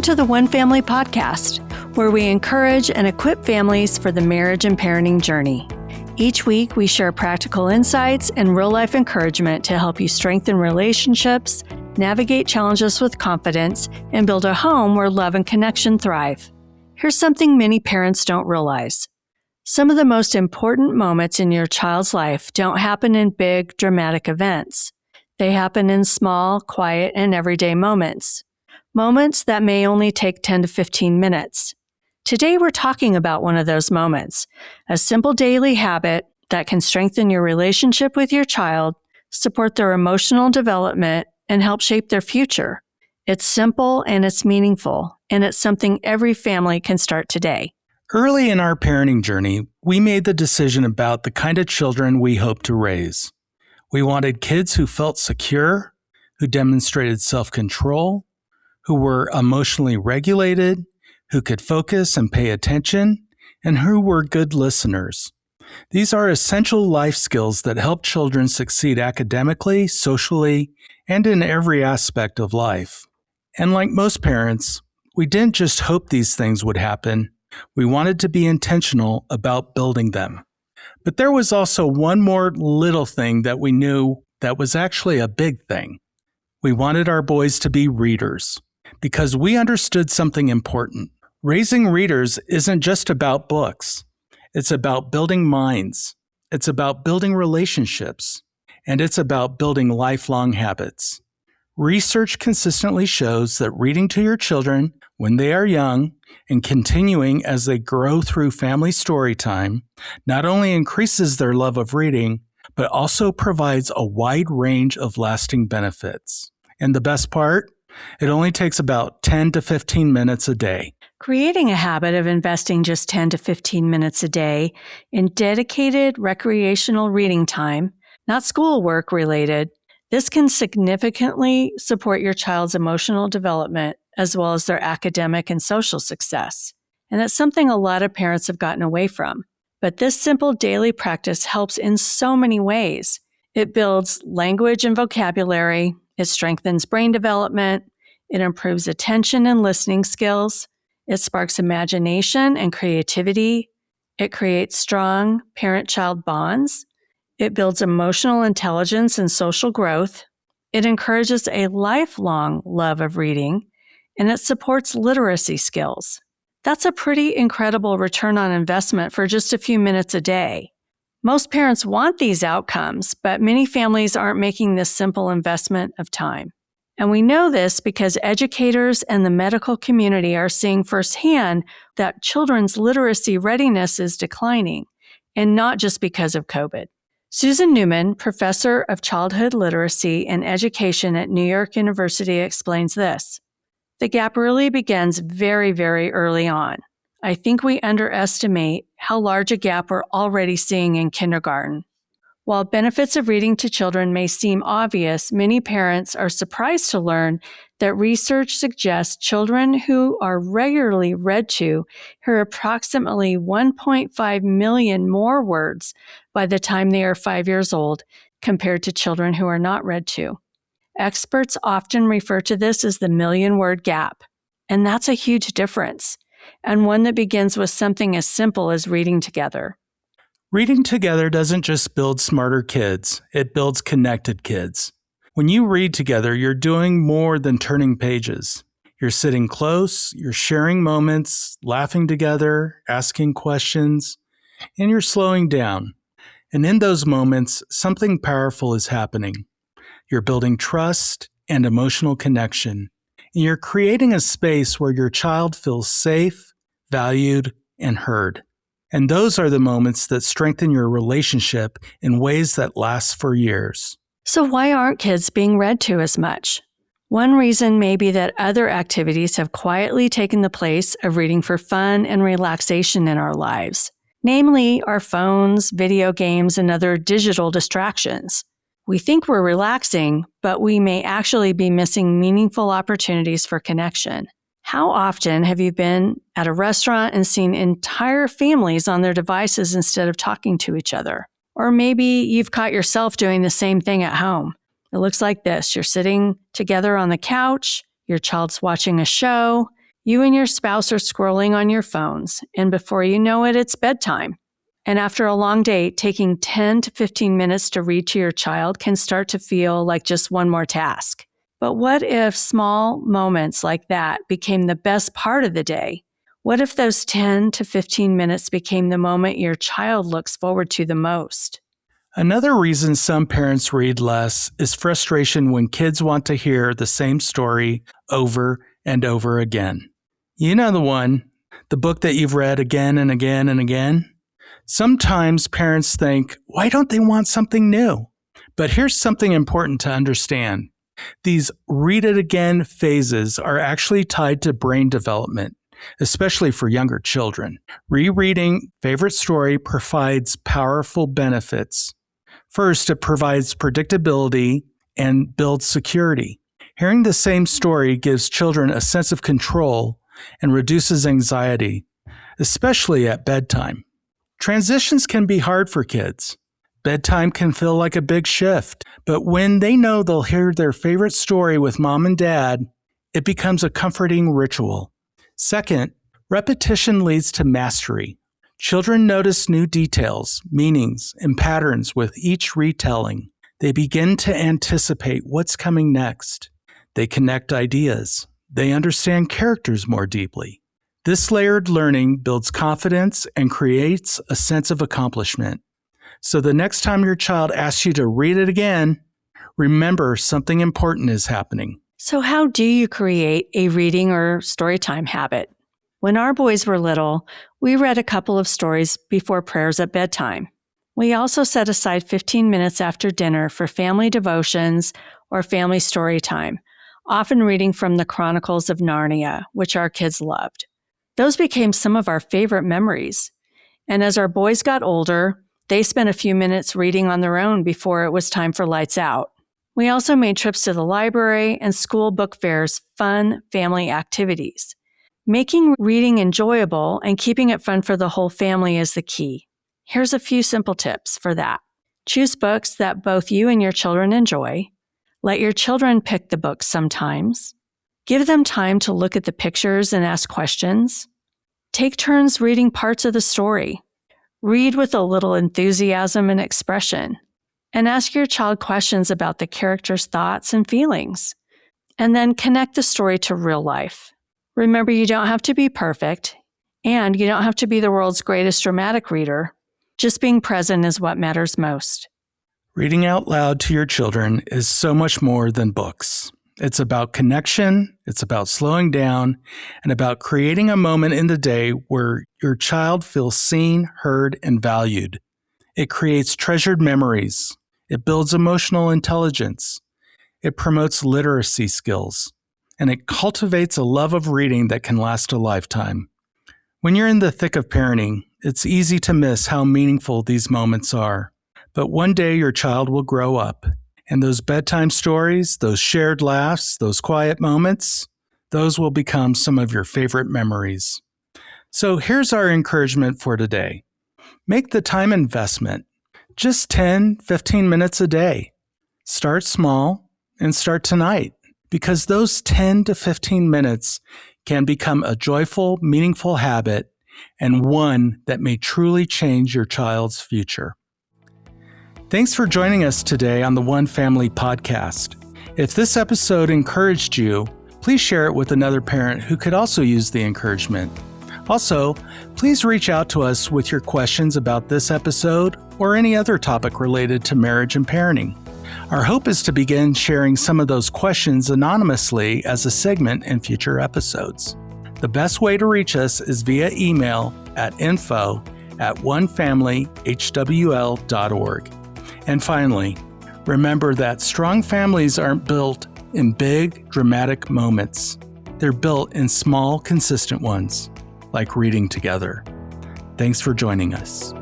to the One Family Podcast, where we encourage and equip families for the marriage and parenting journey. Each week, we share practical insights and real-life encouragement to help you strengthen relationships, navigate challenges with confidence, and build a home where love and connection thrive. Here's something many parents don't realize. Some of the most important moments in your child's life don't happen in big, dramatic events. They happen in small, quiet, and everyday moments. Moments that may only take 10 to 15 minutes. Today, we're talking about one of those moments, a simple daily habit that can strengthen your relationship with your child, support their emotional development, and help shape their future. It's simple and it's meaningful, and it's something every family can start today. Early in our parenting journey, we made the decision about the kind of children we hoped to raise. We wanted kids who felt secure, who demonstrated self-control, who were emotionally regulated, who could focus and pay attention, and who were good listeners. These are essential life skills that help children succeed academically, socially, and in every aspect of life. And like most parents, we didn't just hope these things would happen. We wanted to be intentional about building them. But there was also one more little thing that we knew that was actually a big thing. We wanted our boys to be readers, because we understood something important. Raising readers isn't just about books. It's about building minds. It's about building relationships. And it's about building lifelong habits. Research consistently shows that reading to your children when they are young and continuing as they grow through family story time not only increases their love of reading, but also provides a wide range of lasting benefits. And the best part? It only takes about 10 to 15 minutes a day. Creating a habit of investing just 10 to 15 minutes a day in dedicated recreational reading time, not schoolwork related, this can significantly support your child's emotional development as well as their academic and social success. And it's something a lot of parents have gotten away from. But this simple daily practice helps in so many ways. It builds language and vocabulary. It strengthens brain development. It improves attention and listening skills. It sparks imagination and creativity. It creates strong parent-child bonds. It builds emotional intelligence and social growth. It encourages a lifelong love of reading, and it supports literacy skills. That's a pretty incredible return on investment for just a few minutes a day. Most parents want these outcomes, but many families aren't making this simple investment of time. And we know this because educators and the medical community are seeing firsthand that children's literacy readiness is declining, and not just because of COVID. Susan Newman, professor of childhood literacy and education at New York University, explains this. The gap really begins very, very early on. I think we underestimate how large a gap we're already seeing in kindergarten. While benefits of reading to children may seem obvious, many parents are surprised to learn that research suggests children who are regularly read to hear approximately 1.5 million more words by the time they are 5 years old compared to children who are not read to. Experts often refer to this as the million-word gap, and that's a huge difference, and one that begins with something as simple as reading together. Reading together doesn't just build smarter kids, it builds connected kids. When you read together, you're doing more than turning pages. You're sitting close, you're sharing moments, laughing together, asking questions, and you're slowing down. And in those moments, something powerful is happening. You're building trust and emotional connection. And you're creating a space where your child feels safe, valued, and heard. And those are the moments that strengthen your relationship in ways that last for years. So why aren't kids being read to as much? One reason may be that other activities have quietly taken the place of reading for fun and relaxation in our lives, namely our phones, video games, and other digital distractions. We think we're relaxing, but we may actually be missing meaningful opportunities for connection. How often have you been at a restaurant and seen entire families on their devices instead of talking to each other? Or maybe you've caught yourself doing the same thing at home. It looks like this. You're sitting together on the couch, your child's watching a show, You and your spouse are scrolling on your phones, and before you know it, it's bedtime. And after a long day, taking 10 to 15 minutes to read to your child can start to feel like just one more task. But what if small moments like that became the best part of the day? What if those 10 to 15 minutes became the moment your child looks forward to the most? Another reason some parents read less is frustration when kids want to hear the same story over and over again. You know the one, the book that you've read again and again and again. Sometimes parents think, why don't they want something new? But here's something important to understand. These read it again phases are actually tied to brain development, especially for younger children. Rereading favorite story provides powerful benefits. First, it provides predictability and builds security. Hearing the same story gives children a sense of control and reduces anxiety, especially at bedtime. Transitions can be hard for kids. Bedtime can feel like a big shift, but when they know they'll hear their favorite story with mom and dad, it becomes a comforting ritual. Second, repetition leads to mastery. Children notice new details, meanings, and patterns with each retelling. They begin to anticipate what's coming next. They connect ideas. They understand characters more deeply. This layered learning builds confidence and creates a sense of accomplishment. So the next time your child asks you to read it again, remember something important is happening. So how do you create a reading or storytime habit? When our boys were little, we read a couple of stories before prayers at bedtime. We also set aside 15 minutes after dinner for family devotions or family story time, often reading from the Chronicles of Narnia, which our kids loved. Those became some of our favorite memories. And as our boys got older, they spent a few minutes reading on their own before it was time for lights out. We also made trips to the library and school book fairs fun family activities. Making reading enjoyable and keeping it fun for the whole family is the key. Here's a few simple tips for that. Choose books that both you and your children enjoy. Let your children pick the books sometimes. Give them time to look at the pictures and ask questions. Take turns reading parts of the story. Read with a little enthusiasm and expression. And ask your child questions about the character's thoughts and feelings. And then connect the story to real life. Remember, you don't have to be perfect, and you don't have to be the world's greatest dramatic reader. Just being present is what matters most. Reading out loud to your children is so much more than books. It's about connection, it's about slowing down, and about creating a moment in the day where your child feels seen, heard, and valued. It creates treasured memories. It builds emotional intelligence. It promotes literacy skills. And it cultivates a love of reading that can last a lifetime. When you're in the thick of parenting, it's easy to miss how meaningful these moments are. But one day your child will grow up, and those bedtime stories, those shared laughs, those quiet moments, those will become some of your favorite memories. So here's our encouragement for today. Make the time investment, just 10, 15 minutes a day. Start small and start tonight. Because those 10 to 15 minutes can become a joyful, meaningful habit and one that may truly change your child's future. Thanks for joining us today on the One Family Podcast. If this episode encouraged you, please share it with another parent who could also use the encouragement. Also, please reach out to us with your questions about this episode or any other topic related to marriage and parenting. Our hope is to begin sharing some of those questions anonymously as a segment in future episodes. The best way to reach us is via email at info@onefamilyhwl.org. And finally, remember that strong families aren't built in big, dramatic moments. They're built in small, consistent ones, like reading together. Thanks for joining us.